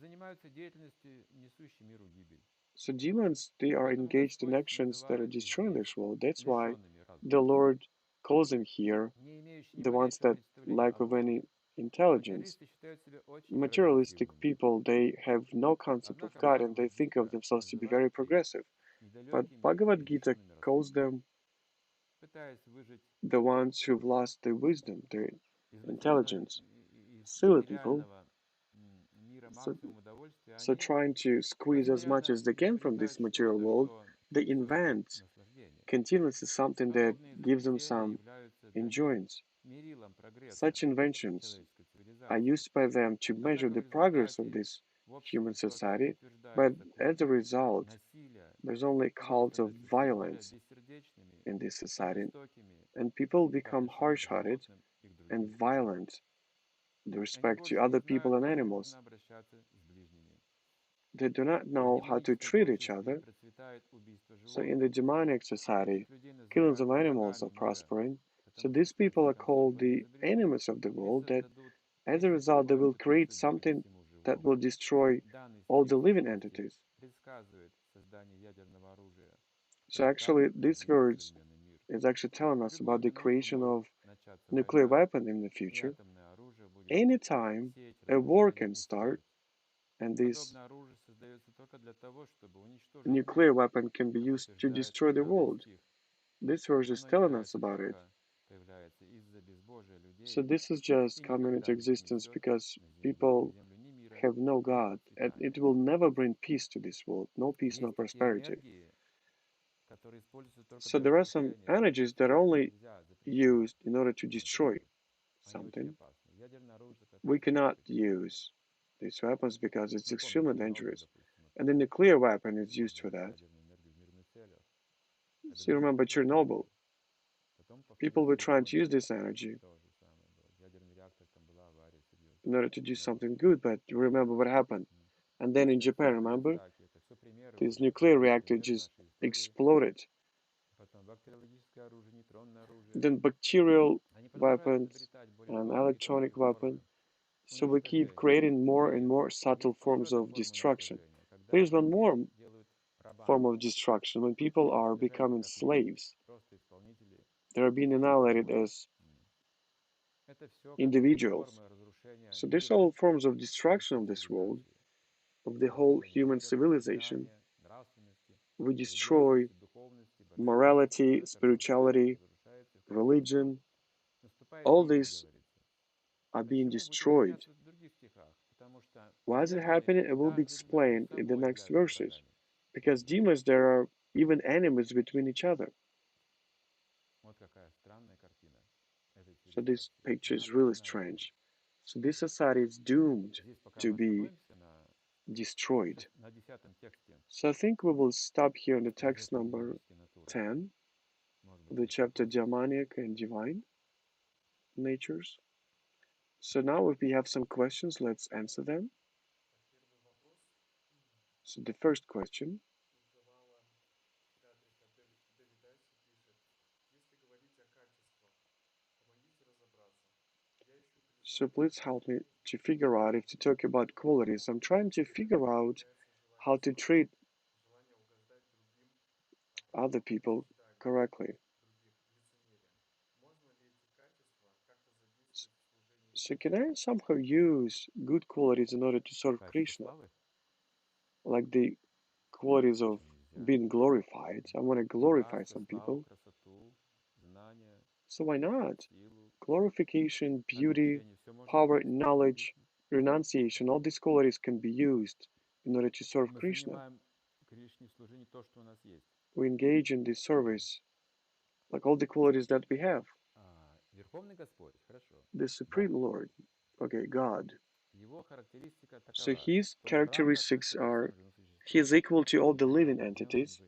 A: So demons, they are engaged in actions that are destroying this world. That's why the Lord calls them here the ones that lack of any intelligence. Materialistic people, they have no concept of God and they think of themselves to be very progressive. But Bhagavad-gita calls them the ones who've lost their wisdom, their intelligence. Silly people. So, so trying to squeeze as much as they can from this material world, they invent continuously something that gives them some enjoyance. Such inventions are used by them to measure the progress of this human society, but as a result, there's only cults of violence in this society, and people become harsh-hearted and violent with respect to other people and animals. They do not know how to treat each other. So in the demoniac society, killings of animals are prospering. So these people are called the enemies of the world, that as a result they will create something that will destroy all the living entities. So actually this verse is actually telling us about the creation of nuclear weapon in the future. Anytime a war can start, and this nuclear weapon can be used to destroy the world. This verse is telling us about it. So this is just coming into existence because people have no God, and it will never bring peace to this world. No peace, no prosperity. So there are some energies that are only used in order to destroy something. We cannot use these weapons because it's extremely dangerous. And the nuclear weapon is used for that. So you remember Chernobyl. People were trying to use this energy in order to do something good, but you remember what happened. And then in Japan, remember? This nuclear reactor just exploded. Then bacterial weapons and electronic weapons. So we keep creating more and more subtle forms of destruction. There is one more form of destruction when people are becoming slaves. They are being annihilated as individuals. So these are all forms of destruction of this world, of the whole human civilization. We destroy morality, spirituality, religion. All these are being destroyed. Why is it happening? It will be explained in the next verses. Because demons, there are even enemies between each other. So this picture is really strange. So this society is doomed to be destroyed. So I think we will stop here in the text number 10 of the chapter Demoniac and Divine Natures. So now if we have some questions, let's answer them. So the first question. So please help me to figure out if to talk about qualities. I'm trying to figure out how to treat other people correctly. So can I somehow use good qualities in order to serve Krishna? Like the qualities of being glorified. I want to glorify some people. So why not? Glorification, beauty, power, knowledge, renunciation, all these qualities can be used in order to serve Krishna. We engage in this service, like all the qualities that we have. The Supreme Lord, okay, God. So his characteristics are, he is equal to all the living entities,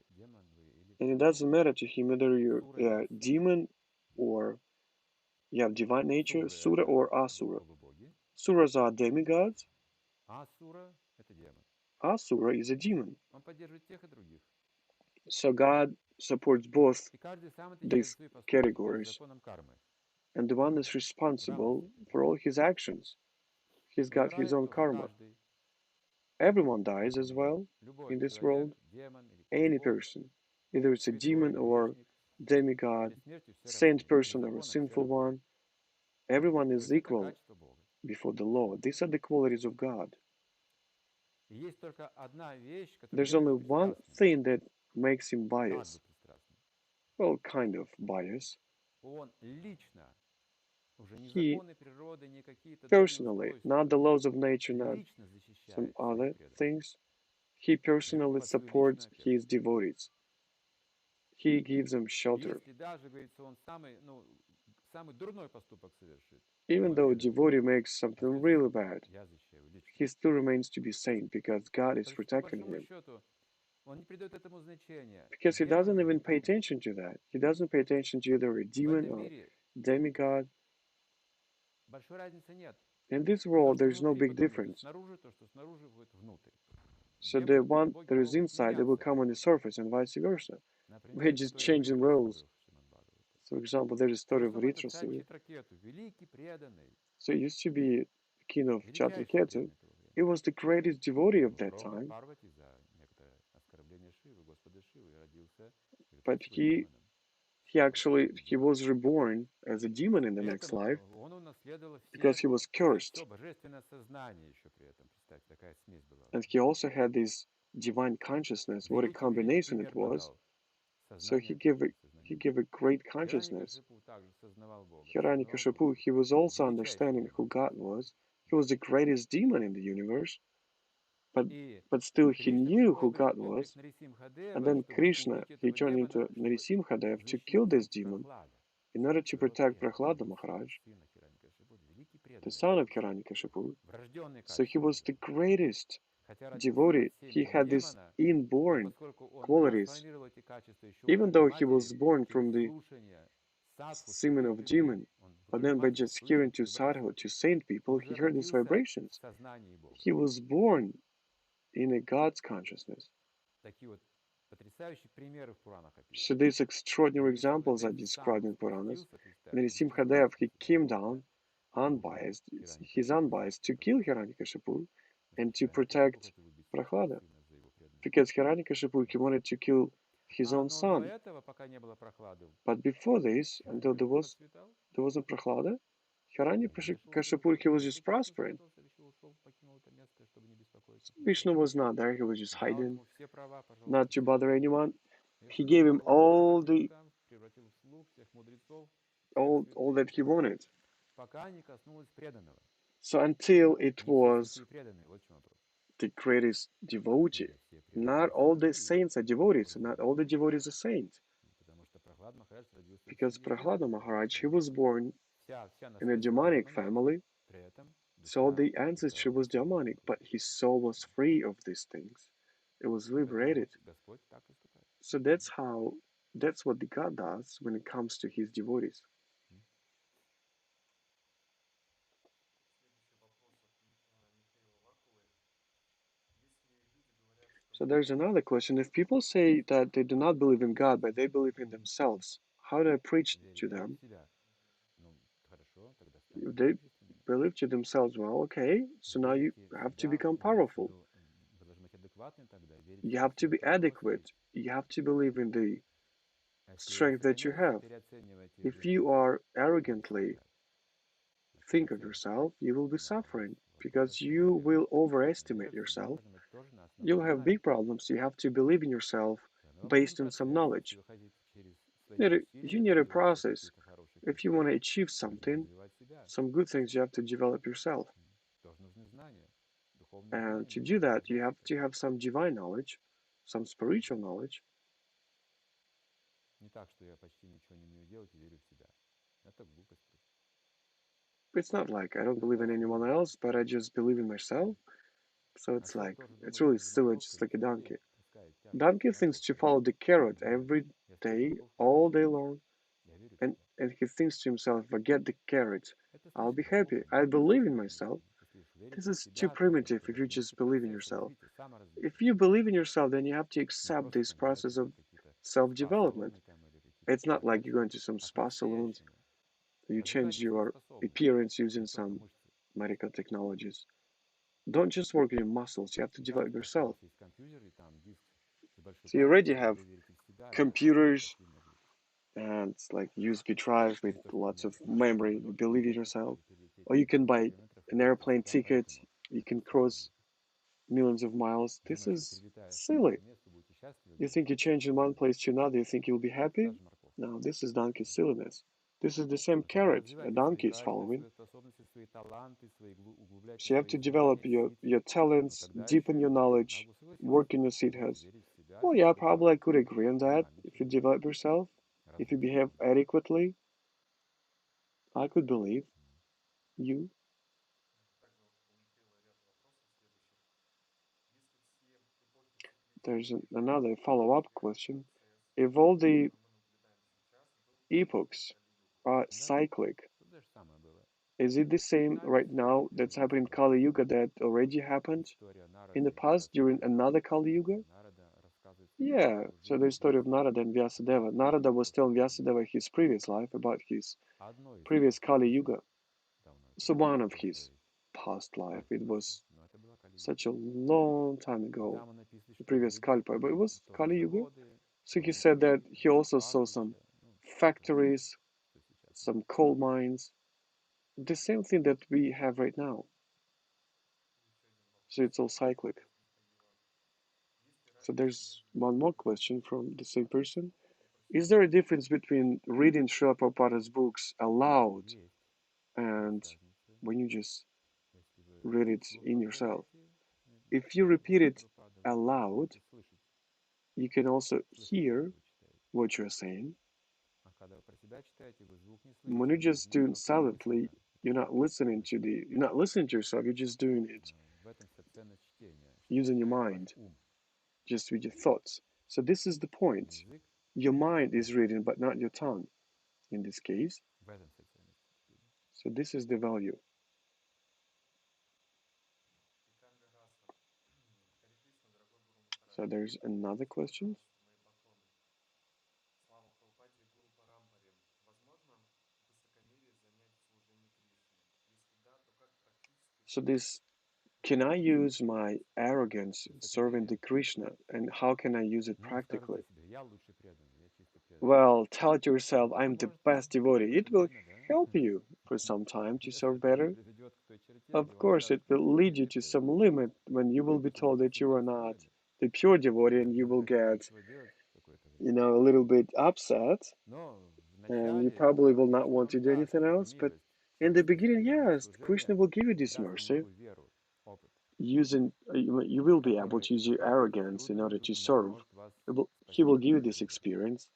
A: and it doesn't matter to him whether you're a demon or you have divine nature, Sura or Asura. Suras are demigods, Asura is a demon. So God supports both these categories, and the one is responsible for all his actions. He's got his own karma. Everyone dies as well in this world. Any person, either it's a demon or demigod, saint person or a sinful one, everyone is equal before the law. These are the qualities of God. There's only one thing that makes him biased. Well, kind of biased. He personally, not the laws of nature, not some other things, he personally supports his devotees. He gives them shelter. Even though a devotee makes something really bad, he still remains to be saint because God is protecting him. Because he doesn't even pay attention to that. He doesn't pay attention to either a demon or demigod. In this world, there is no big difference. So the one that is inside, they will come on the surface, and vice versa. We're just changing roles. So, for example, there is a story of Ritrasuri. So it used to be the king of Chatraketu. He was the greatest devotee of that time. But he was reborn as a demon in the next life because he was cursed. And he also had this divine consciousness. What a combination it was. So he gave a great consciousness. Hiranyakashipu, he was also understanding who God was. He was the greatest demon in the universe. But still he knew who God was. And then Krishna, he turned into Narasimhadev to kill this demon in order to protect Prahlada Maharaj, the son of Hiranyakashipu. So he was the greatest devotee. He had these inborn qualities. Even though he was born from the semen of demon, but then by just hearing to sadhu, to saint people, he heard these vibrations. He was born in a God's consciousness. So these extraordinary examples are described in Puranas. Narasimhadev, he came down unbiased, he's unbiased to kill Hiranyakashipu and to protect Prahlada. Because Hiranyakashipu, he wanted to kill his own son. But before this, until there wasn't Prahlada, Hiranyakashipu, he was just prospering. Vishnu was not there, he was just hiding, not to bother anyone. He gave him all that he wanted. So until it was the greatest devotee. Not all the saints are devotees, not all the devotees are saints. Because Prahlada Maharaj, he was born in a demonic family, so the ancestry was demonic, but his soul was free of these things. It was liberated. So that's what the God does when it comes to his devotees. So there's another question. If people say that they do not believe in God, but they believe in themselves, how do I preach to them? If they believe to themselves, well, okay, so now you have to become powerful. You have to be adequate. You have to believe in the strength that you have. If you are arrogantly think of yourself, you will be suffering because you will overestimate yourself. You'll have big problems. You have to believe in yourself based on some knowledge. You need a process. If you want to achieve something, some good things you have to develop yourself. And to do that, you have to have some divine knowledge, some spiritual knowledge. It's not like I don't believe in anyone else, but I just believe in myself. So it's like, it's really silly, just like a donkey. Donkey thinks to follow the carrot every day, all day long. And he thinks to himself, if I get the carrot, I'll be happy. I believe in myself. This is too primitive if you just believe in yourself. If you believe in yourself, then you have to accept this process of self-development. It's not like you're going to some spa salons, you change your appearance using some medical technologies. Don't just work on your muscles, you have to develop yourself. So you already have computers and it's like USB drive with lots of memory, you believe in yourself. Or you can buy an airplane ticket, you can cross millions of miles. This is silly. You think you change in one place to another, you think you'll be happy? No, this is donkey silliness. This is the same carrot a donkey is following. So you have to develop your talents, deepen your knowledge, work in your siddhas. Well, yeah, probably I could agree on that if you develop yourself, if you behave adequately. I could believe. You? There's another follow-up question. If all the epochs are cyclic, is it the same right now that's happening in Kali Yuga that already happened in the past during another Kali Yuga? Yeah, so the story of Narada and Vyasadeva. Narada was telling Vyasadeva his previous life about his previous Kali Yuga. So one of his past life. It was such a long time ago, the previous Kalpa, but it was Kali Yuga. So he said that he also saw some factories, some coal mines, the same thing that we have right now. So it's all cyclic. So there's one more question from the same person. Is there a difference between reading Srila Prabhupada's books aloud and when you just read it in yourself? If you repeat it aloud, you can also hear what you're saying. When you're just doing silently, you're not listening to yourself, you're just doing it using your mind, just with your thoughts. So this is the point. Your mind is reading, but not your tongue in this case. So this is the value. So there's another question. So this, can I use my arrogance serving the Krishna, and how can I use it practically? Well, tell it yourself, I'm the best devotee. It will help you for some time to serve better. Of course, it will lead you to some limit when you will be told that you are not the pure devotee and you will get, a little bit upset and you probably will not want to do anything else. But in the beginning, yes, Krishna will give you this mercy. You will be able to use your arrogance in order to serve. He will give you this experience.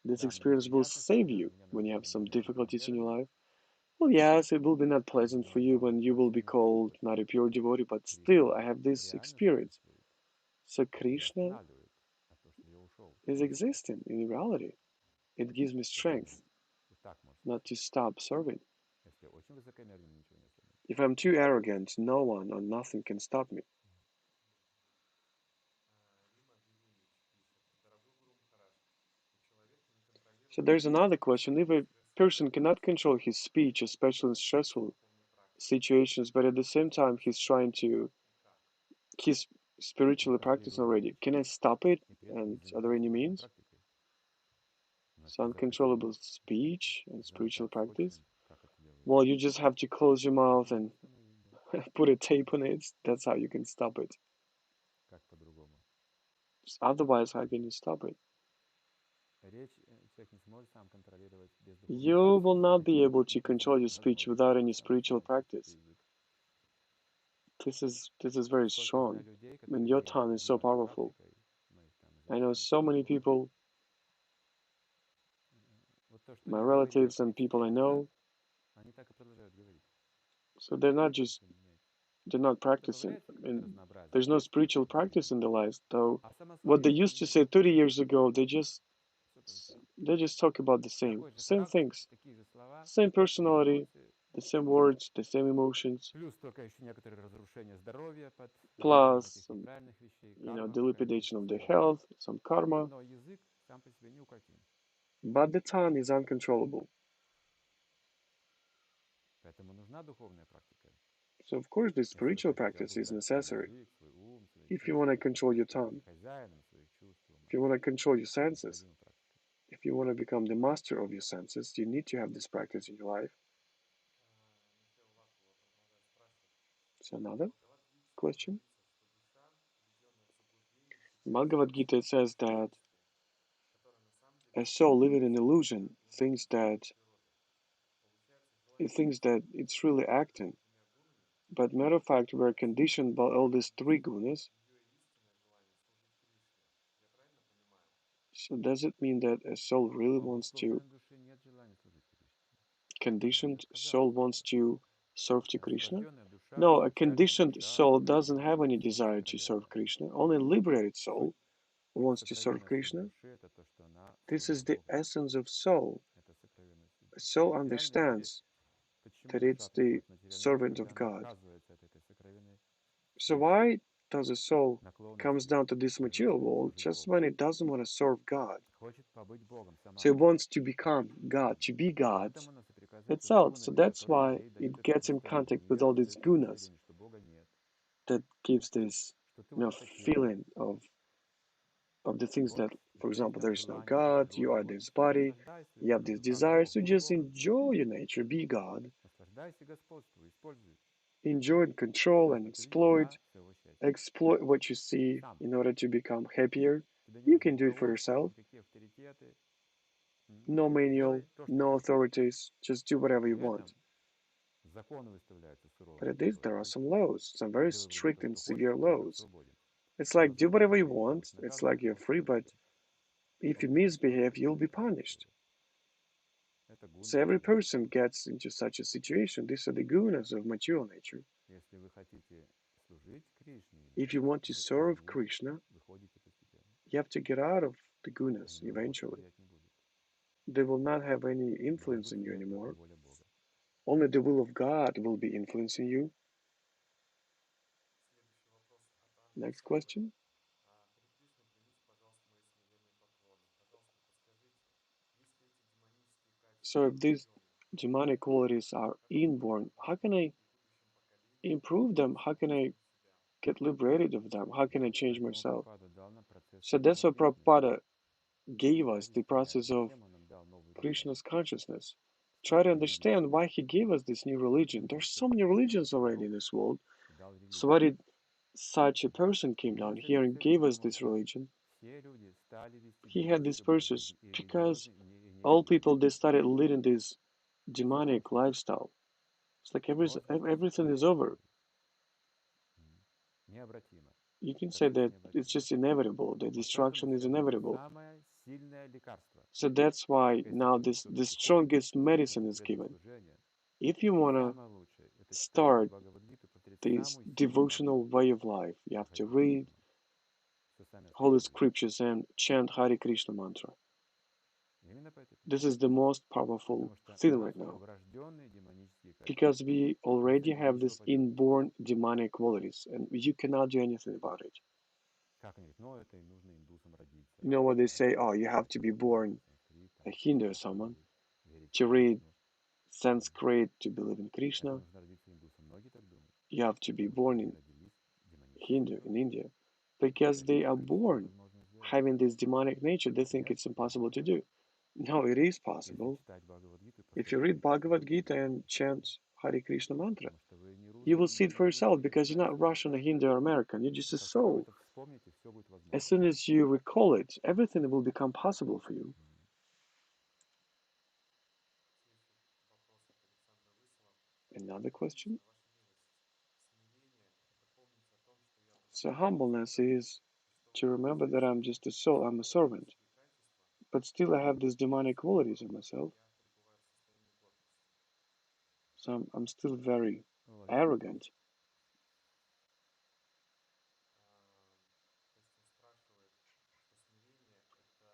A: This experience will save you when you have some difficulties in your life. Well, yes, it will be not pleasant for you when you will be called not a pure devotee, but still, I have this experience. So Krishna is existing in reality. It gives me strength not to stop serving. If I'm too arrogant, no one or nothing can stop me. So there's another question. If a person cannot control his speech, especially in stressful situations, but at the same time he's spiritually practicing already, can I stop it? And are there any means? So uncontrollable speech and spiritual practice? Well, you just have to close your mouth and put a tape on it. That's how you can stop it. Otherwise, how can you stop it? You will not be able to control your speech without any spiritual practice. This is very strong. I mean, your tongue is so powerful. I know so many people, my relatives and people I know, so they're not practicing. And there's no spiritual practice in their lives. Though what they used to say 30 years ago, they just talk about the same things, same personality, the same words, the same emotions, plus the liquidation of the health, some karma. But the tongue is uncontrollable. So of course the spiritual practice is necessary if you want to control your tongue, if you want to control your senses, if you want to become the master of your senses, you need to have this practice in your life. So another question. In Bhagavad-gita it says that a soul living in illusion thinks that it's really acting. But matter of fact, we're conditioned by all these three gunas. So does it mean that a soul really wants to conditioned soul wants to serve to Krishna? No, a conditioned soul doesn't have any desire to serve Krishna. Only a liberated soul wants to serve Krishna. This is the essence of soul. A soul understands that it's the servant of God. So why does a soul comes down to this material world just when it doesn't want to serve God? So it wants to become God, to be God itself. So that's why it gets in contact with all these gunas that gives this, feeling of the things that, for example, there is no God, you are this body, you have these desires, to just enjoy your nature, be God, enjoy and control and exploit what you see in order to become happier. You can do it for yourself. No manual, no authorities, just do whatever you want. But at least there are some laws, some very strict and severe laws. It's like do whatever you want, it's like you're free, but if you misbehave, you'll be punished. So every person gets into such a situation. These are the gunas of material nature. If you want to serve Krishna, you have to get out of the gunas eventually. They will not have any influence on you anymore. Only the will of God will be influencing you. Next question. So if these demonic qualities are inborn, how can I improve them? How can I get liberated of them? How can I change myself? So that's what Prabhupada gave us, the process of Krishna's consciousness. Try to understand why he gave us this new religion. There's so many religions already in this world. So why did such a person came down here and gave us this religion? He had this purpose because all people, they started leading this demonic lifestyle. It's like everything is over. You can say that it's just inevitable. The destruction is inevitable. So that's why now the strongest medicine is given. If you want to start this devotional way of life, you have to read holy scriptures and chant Hare Krishna mantra. This is the most powerful thing right now. Because we already have these inborn demonic qualities and you cannot do anything about it. You know what they say? Oh, you have to be born a Hindu or someone to read Sanskrit to believe in Krishna. You have to be born in Hindu in India because they are born having this demonic nature. They think it's impossible to do. No, it is possible. If you read Bhagavad-gita and chant Hare Krishna mantra, you will see it for yourself because you're not Russian or Hindu or American. You're just a soul. As soon as you recall it, everything will become possible for you. Another question? So humbleness is to remember that I'm just a soul, I'm a servant, but still I have these demonic qualities in myself. So I'm still very arrogant.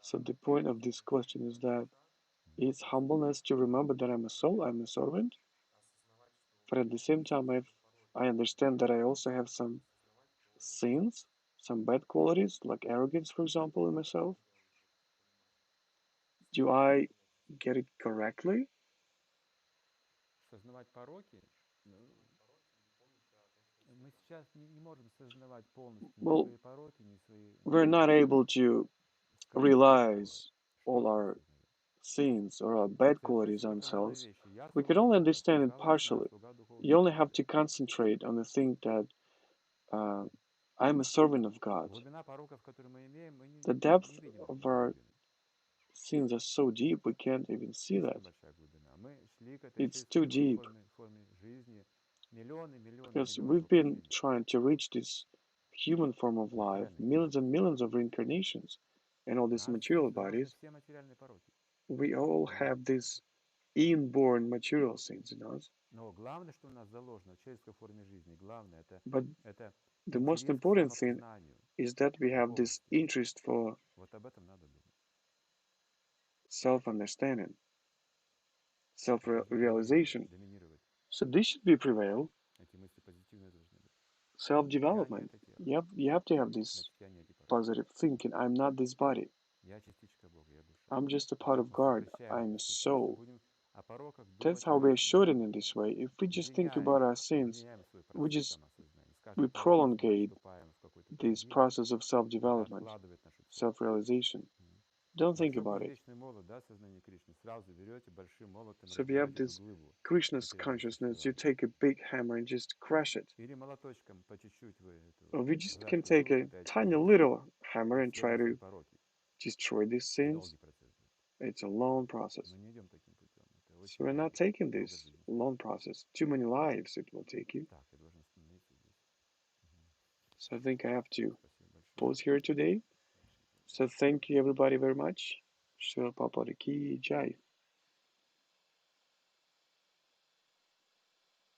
A: So the point of this question is that it's humbleness to remember that I'm a soul, I'm a servant, but at the same time I understand that I also have some sins, some bad qualities, like arrogance, for example, in myself. Do I get it correctly? Well, we're not able to realize all our sins or our bad qualities ourselves. We can only understand it partially. You only have to concentrate on the thing that uh, I'm a servant of God. The depth of our sins are so deep we can't even see that. It's too deep because we've been trying to reach this human form of life, millions and millions of reincarnations, and all these material bodies. We all have these inborn material sins in us. But the most important thing is that we have this interest for self-understanding, self-realization. So this should be prevail. Self-development. You have to have this positive thinking. I'm not this body. I'm just a part of God. I'm a soul. That's how we are showed in this way. If we just think about our sins, we prolongate this process of self-development, self-realization. Don't think about it. So if you have this Krishna's consciousness, you take a big hammer and just crush it. Or we just can take a tiny little hammer and try to destroy these sins. It's a long process. So we're not taking this long process. Too many lives it will take you. So I think I have to pause here today. So thank you everybody very much. Shri Prabhupada Ki Jai.